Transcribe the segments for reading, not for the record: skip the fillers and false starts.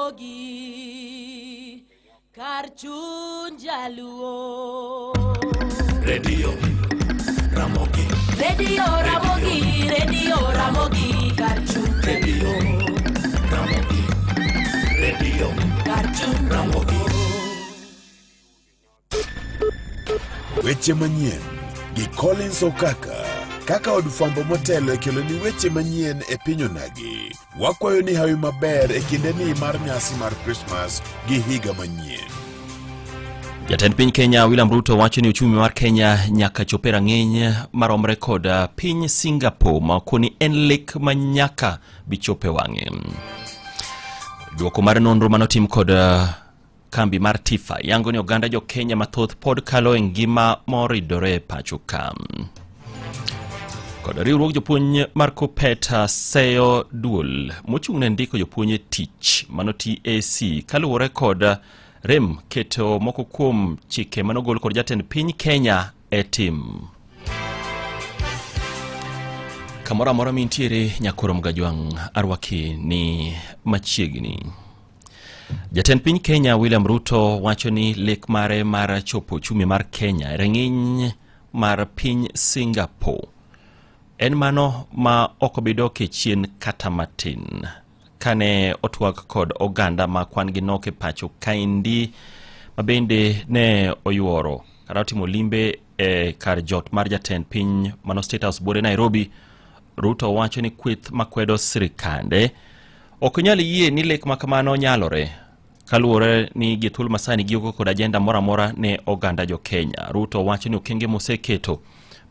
Ramogi Karchun Jaluo Radio Ramogi Karchun Radio Karchun Ramogi Weche manyien gi Collins Okaka kaka od fwambo motelo e kelo ni weche manyien e piny onagi. Wakwayo ni hawi maber e kinde ni mar nyasi mar Christmas gi higa manyien. Jatend piny Kenya William Ruto wacho ni uchumi mar Kenya nyaka chope rang'iny maromre kod piny Singapore ma koni en lek manyaka bichope wang'e. Duoko mar nonro manotim kod kambi mar Tifa yango ni oganda jo Kenya mathoth pod kalo e ngima moridore pacho kam. Kod riwruok jopuonj mar Kuppet seyo duol mochung'ne ndiko jopuonj tich manoti AC kaluwore kod rem keto moko kuom chike manogol kod jatend piny Kenya e tim. Kamora mora mintiere nyakoro Mgajwang' arwaki ni machiegni. Jatend piny Kenya William Ruto wacho ni lek mare mar chopo uchumi mar Kenya rang'iny mar piny Singapore en mano ma okobidoke chien kata matin. Kane otwak kod oganda ma kwan gi nok e pacho kaindi mabende ne oyuoro kata otimo limbe e kar jot mar jatend piny mano State House bore Nairobi. Ruto wacho ni kweth makwedo sirikande ok nyal yie ni lek makamano nyalore kaluwore ni githul masani gioko kod ajenda moramora ne oganda jo Kenya. Ruto wacho ni okenge moseketo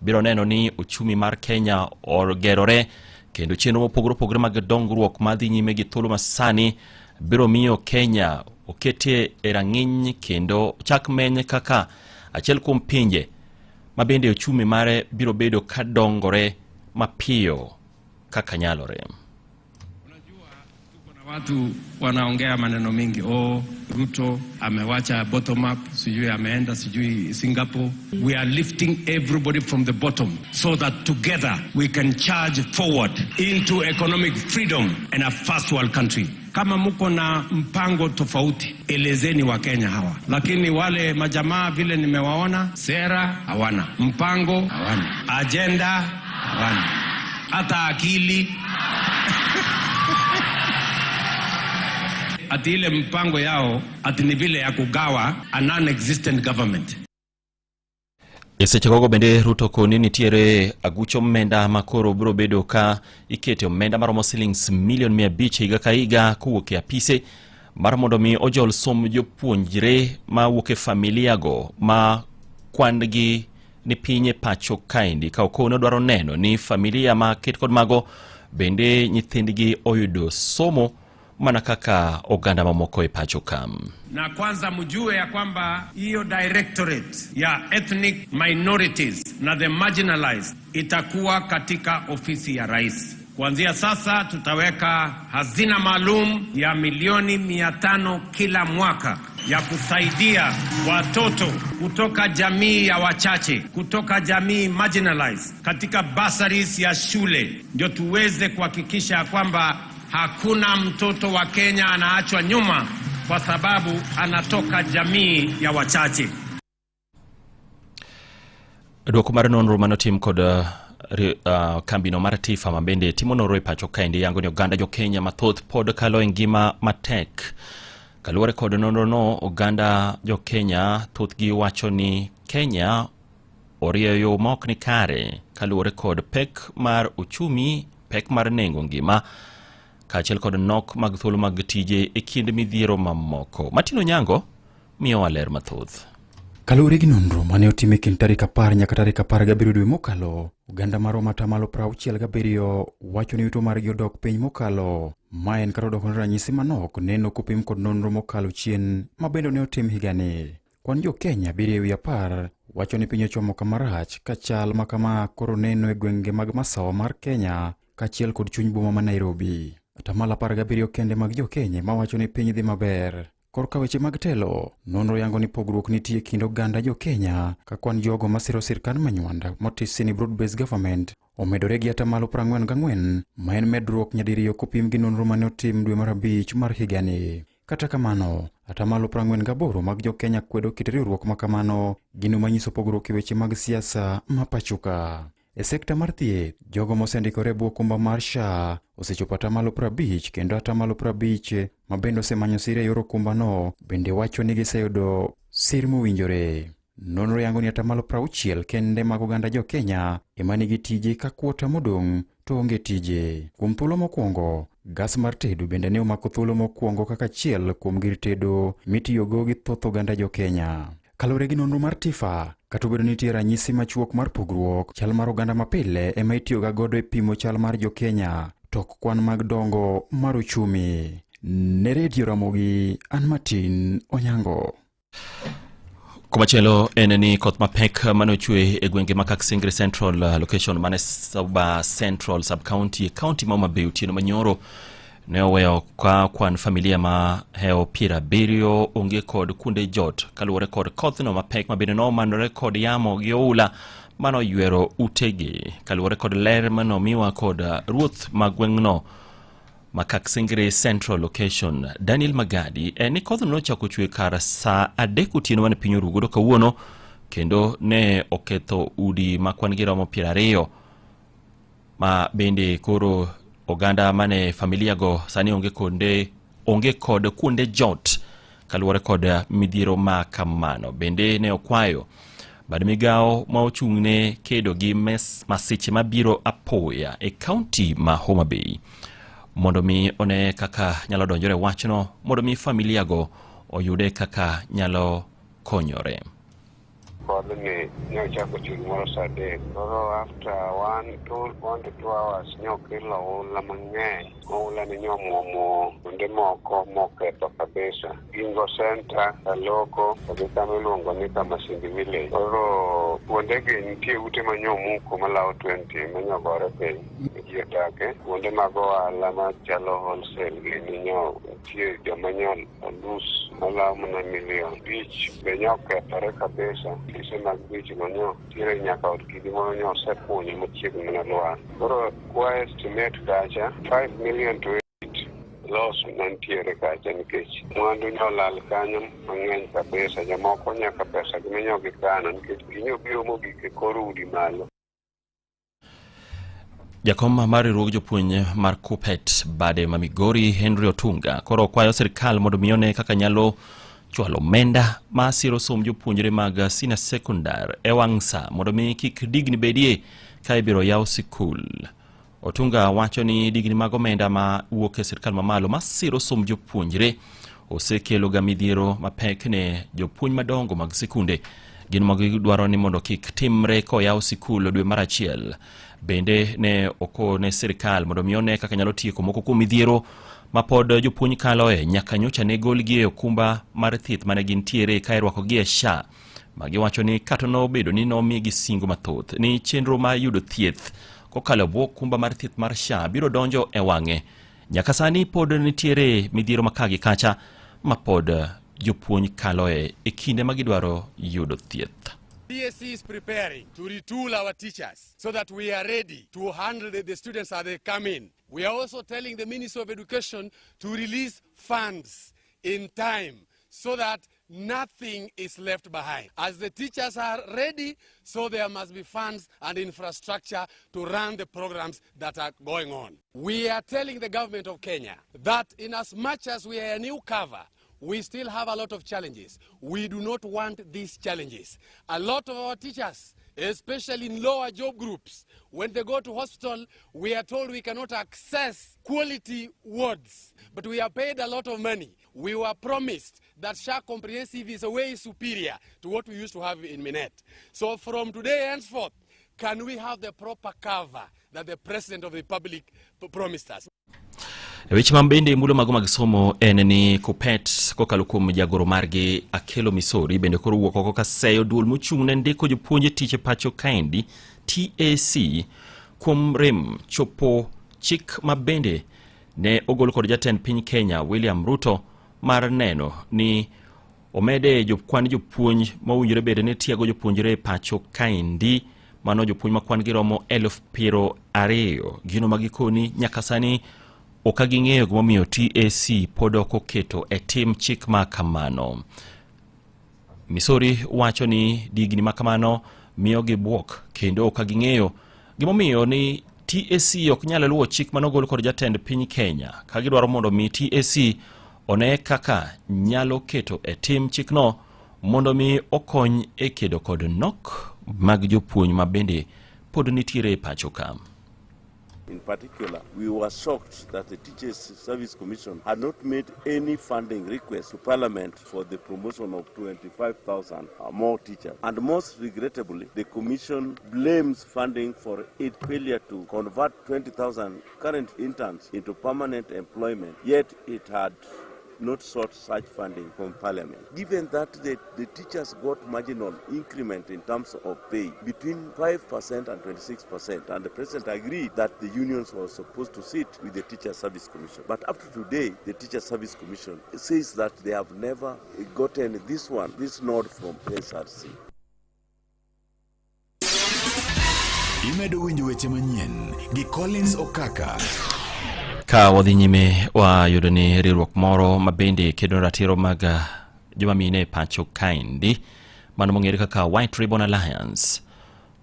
biro neno ni uchumi mar Kenya ogerore kendo chenro mopogore mag dongruok madhi nyime githul masani biro miyo Kenya okete e rang'iny kendo chak menye kaka achiel kuom pinje mabende uchumi mare biro bedo ka dongore mapiyo kaka nyalore. Watu wanaongea maneno mingi, Ruto amewacha bottom up, sijui ameenda sijui Singapore. We are lifting everybody from the bottom so that together we can charge forward into economic freedom and a first world country. Kama muko na mpango tofauti, elezeni wa Kenya hawa. Lakini wale majamaa vile nimewaona, sera hawana, mpango hawana, agenda hawana, hata akili ati ile mpango yao ati ni vile ya kugawa a non-existent government. Esechegogo bende Ruto koni nitiere agucho menda makoro bro bedo ka ikete omenda maromo shillings milion 500 higa ka higa kuwuok e apise mar mondo mi ojol som jopuonjre ma wuok e familia go ma kwandgi ni pinye pacho kaindi ka okono dwaro neno ni familia ma ket kod mago bende nyithindgi oyudo somo mana kaka oganda mamoko e pacho kam. Na kwanza mjue ya kwamba hiyo directorate ya ethnic minorities na the marginalized itakuwa katika ofisi ya rais. Kuanzia sasa tutaweka hazina maalum ya milioni 500 kila mwaka ya kusaidia watoto kutoka jamii ya wachache, kutoka jamii marginalized katika bursaries ya shule, ndio tuweze kuhakikisha kwamba hakuna mtoto wa Kenya anaachwa nyuma kwa sababu anatoka jamii ya wachache. Duoko mar nonro manotim kod kambino mar Tifa mabende timo nonro e pacho kaindi yango ni oganda jo Kenya mathoth pod kalo e ngima matek. Kaluwore kod nonro no, oganda jo Kenya thothgi wacho ni Kenya orieyo mok ni kare kaluwore kod pek mar uchumi, pek mar nengo ngima kaachiel kod nok mag thuolo mag tije e kind midhiero mamoko. Matino Nyango miyo waler mathoth. Kaluwore gi nonro mane otim e kind tarik 10 nyaka tarik 17 dwe mokalo, oganda maromo atamalo 67 wacho ni yuto margi odok piny mokalo. Ma en kata odok ranyisi manok neno kopim kod nonro mokalo chien mabende ne otim higani. Kwan jo Kenya 10 wacho ni piny ochomo kamarach ka chal makama koro neno e gwenge mag masawa mar Kenya kaachiel kod chuny boma ma Nairobi. Atamalo 17 kende mag jo Kenya ma wacho ni piny dhi maber. Korka weche mag telo, nonro yango ni pogruok nitie kind oganda jo Kenya ka kwan jogo masiro sirkand manywanda motisi ni broad based government omedore gi atamalo 44 ma en medruok nyadiriyo kopim gi nonro mane otim dwe mar 5 mar higani. Kata kamano, atamalo 48 mag jo Kenya kwedo kit riwruok ma kamano, gino manyiso pogruok e weche mag siasa ma pachoka. E sekta mar thieth, jogo mosendikore bwo okumba mar SHA osechopo atamalo 50 kendo atamalo 50 ma bende osemanyo sir e yor okumbano bende wacho ni giseyudo sir mowinjore. Nonro yango ni atamalo 60 kende mag oganda jo Kenya ema nigi tije ka kwota modong' to onge tije. Kuom thuolo mokwongo, gas mar tedo bende ne omako thuolo mokwongo kaka achiel kuom gir tedo mitiyogo gi thoth oganda jo Kenya. Kalure gi nonro mar TIFA, kata obedo ni nitie ranyisi machuok mar pogruok, chal mar oganda mapile ema itiyoga godo e pimo chal mar jo Kenya, tok kwan mag dongo mar uchumi. Ne Radio Ramogi, an Martin Onyango. Komachielo en ni koth mapek manochwe e gwenge makak Singri Central location mane Suba Central Sub-County, County Homa Bay otieno manyoro ne oweyo kwa kwan familia ma heo Piera Berio onge kod kunde jot kaluwore kod kothno mapek mabende no manore kod yamo gi oula mano ywero utegi kaluwore kod ler mano miwa kod ruoth magweng'no makak Singri Central location Daniel Magadi ni kothno nochako chwe kar saa 3 otieno mane piny orugo kawuono kendo ne oketho udi makwan gi romo 20 ma bende koro oganda mane familia go sani onge kod kunde jot kaluwore kod midhiero ma kamano. Bende ne okwayo bad migao ma ochung'ne kedo gi masiche mabiro apoya e kaunti ma Homa Bay mondo mi one kaka nyalo donjore wachno mondo mi familia go oyude kaka nyalo konyore. Kodni nyo chako chung moro saa 3. Koro after 1 to 2 hours nyo kilo ula mang'eny. Ula ni nyo muomo kunde moko moketho kabisa. Ingo center, Kaloko, kodi kama iluongo ni kama Sindi Village. Koro kuondegi nitie ute manyo muko malao 20 manyo gore piny. Ji odake. Kuonde mag ohala machalo wholesale gi nyo nitie joma nyo odus malao mana milion. Beach be nyo kethore kabisa. Kise mag beach nyo tire nyaka od kidi mono nyo sepunye machiegni na lwar. Koro kwa estimate kacha 5 million to 8 loss nantiere kacha nikech mwandu nyo lal kanyo mang'eny kabisa. Jamoko nyaka pesa gi nyo gikano nikech ginyo biro mogik e kor udi malo. Jakom mar riwruog jopuonj mar Kuppet bade ma Migori Henry Otunga koro kwayo sirkal mondo mione kaka nyalo chwalo omenda ma siro som jopuonjre mag senior secondary e wang'sa mondo mi kik digni bedie ka ibiro yaw sikul. Otunga wacho ni digni mag omenda ma wuok e sirkal mamalo ma siro som jopuonjre osekelo ga midhiero mapek ne jopuonj madongo mag sikunde. Gino magidwaro ni mondo kik timre ko yaw sikul dwe mar achiel. Bende ne okone sirkal mondo mione kaka nyalo tieko moko kuom midhiero ma pod jopuonj kaloe nyaka nyocha ne golgi e okumba mar thieth mane gintiere ka irwakogi e SHA. Magiwacho ni kata nobedo ni nomigi singo mathoth ni chenro ma yudo thieth kokalo bwo okumba mar thieth mar SHA biro donjo e wang'e. Nyaka sani pod nitiere midhiero makagi kacha ma pod jopuonj kaloe e kinde magidwaro yudo thieth. PSC is preparing to retool our teachers so that we are ready to handle the students as they come in. We are also telling the Ministry of Education to release funds in time so that nothing is left behind. As the teachers are ready, so there must be funds and infrastructure to run the programs that are going on. We are telling the government of Kenya that in as much as we are a new cover, we still have a lot of challenges. We do not want these challenges. A lot of our teachers, especially in lower job groups, when they go to hospital, we are told we cannot access quality wards, but we are paid a lot of money. We were promised that SHA Comprehensive is a way superior to what we used to have in Minet. So from today henceforth, can we have the proper cover that the President of the Republic promised us? Weche mambende mulo mago mag somo en ni Kuppet kokalo kuom jagoro margi Akelo Misori bende koro wuok oko ka seyo duol mochung'ne ndiko jopuonje tich pacho kaendi TAC kuom rem chopo chik mabende ne ogol kod jatend piny Kenya William Ruto mar neno ni omede kwan jopuonj mawinjore bede ne tiego jopuonjre pacho kaendi mano jopuonj makwan gi romo 20,000 gino magikoni nyaka sani okaging'eyo gimomiyo TSC pod ok oketo e tim chik ma kamano. Misori wacho ni digni ma kamano miyo gi buok kendo okaging'eyo gimomiyo ni TSC ok nyalo luwo chik manogol kod jatend piny Kenya ka gidwaro mondo mi TSC one kaka nyalo keto e tim chikno mondo mi okony e kedo kod nok mag jopuonj ma bende pod nitiere e pacho ka. In particular, we were shocked that the Teachers Service Commission had not made any funding request to Parliament for the promotion of 25,000 more teachers. And most regrettably, the Commission blames funding for its failure to convert 20,000 current interns into permanent employment, yet it had not sought such funding from Parliament. Given that the teachers got marginal increment in terms of pay between 5% and 26%, and the President agreed that the unions were supposed to sit with the Teachers Service Commission. But up to today, the Teachers Service Commission says that they have never gotten this nod from SRC. Imedo winjo weche manyien gi Collins Okaka. Ka wadhi nyime wayudo ni riwruok moro mabende kedo ratiro mag joma mine e pacho kaendi mano mong'ere kaka White Ribbon Alliance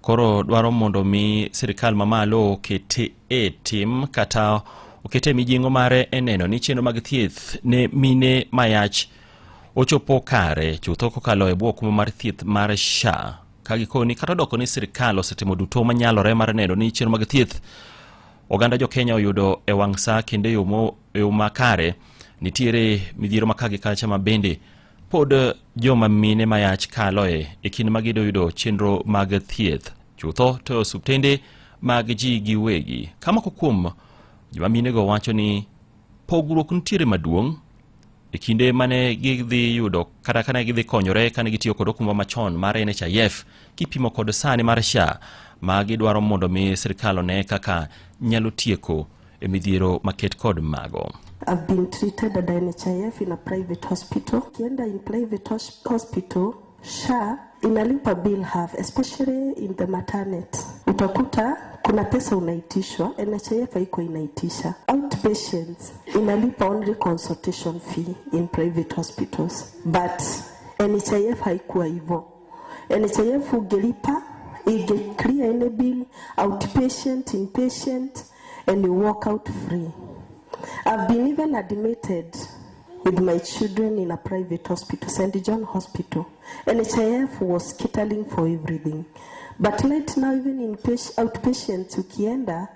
koro dwaro mondo mi sirikal mamalo okete e tim kata okete mijingo mare e neno ni chenro mag thieth ne mine mayach ochopo kare chutho kokalo e bwo kuma mar thieth mar SHA ka gikoni kata doko ni sirikal osetimo duto manyalore mar neno ni chenro mag thieth oganda jo Kenya oyudo e wang' sa kende yo makare nitiere midhiero makagi kacha mabende pod joma mine mayach kaloe e kind magido yudo chenro mag thieth chutho to osuptende mag ji giwegi kama kuom joma mine go wacho ni pogruok nitiere maduong' e kinde mane gidhi yudo kata kana gidhi konyore kane gitiyo kod okumba machon mar NHIF kipimo kod sani mar SHA ma gidwaro mondo mi sirikal one kaka nyalo tieko e midhiero maket kod mago. I've been treated at NHIF in a private hospital. Kienda in private hospital, SHA inalipa bill half, especially in the maternity. Utakuta kuna pesa unaitishwa, NHIF haiko inaitisha. Outpatients inalipa only consultation fee in private hospitals. But NHIF haikuwa hivyo. NHIF ungelipa, you get clear any bill, outpatient, inpatient, and you walk out free. I've been even admitted with my children in a private hospital, St. John Hospital. NHIF was catering for everything. But right now, even in outpatients, ukienda,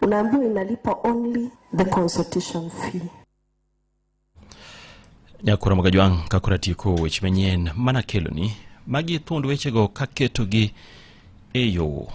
unaambiwa inalipa only the consultation fee. Nyakura Magajwang kakura tiko weche manyien mana kelo ni magi thund weche go kaketo gi eyo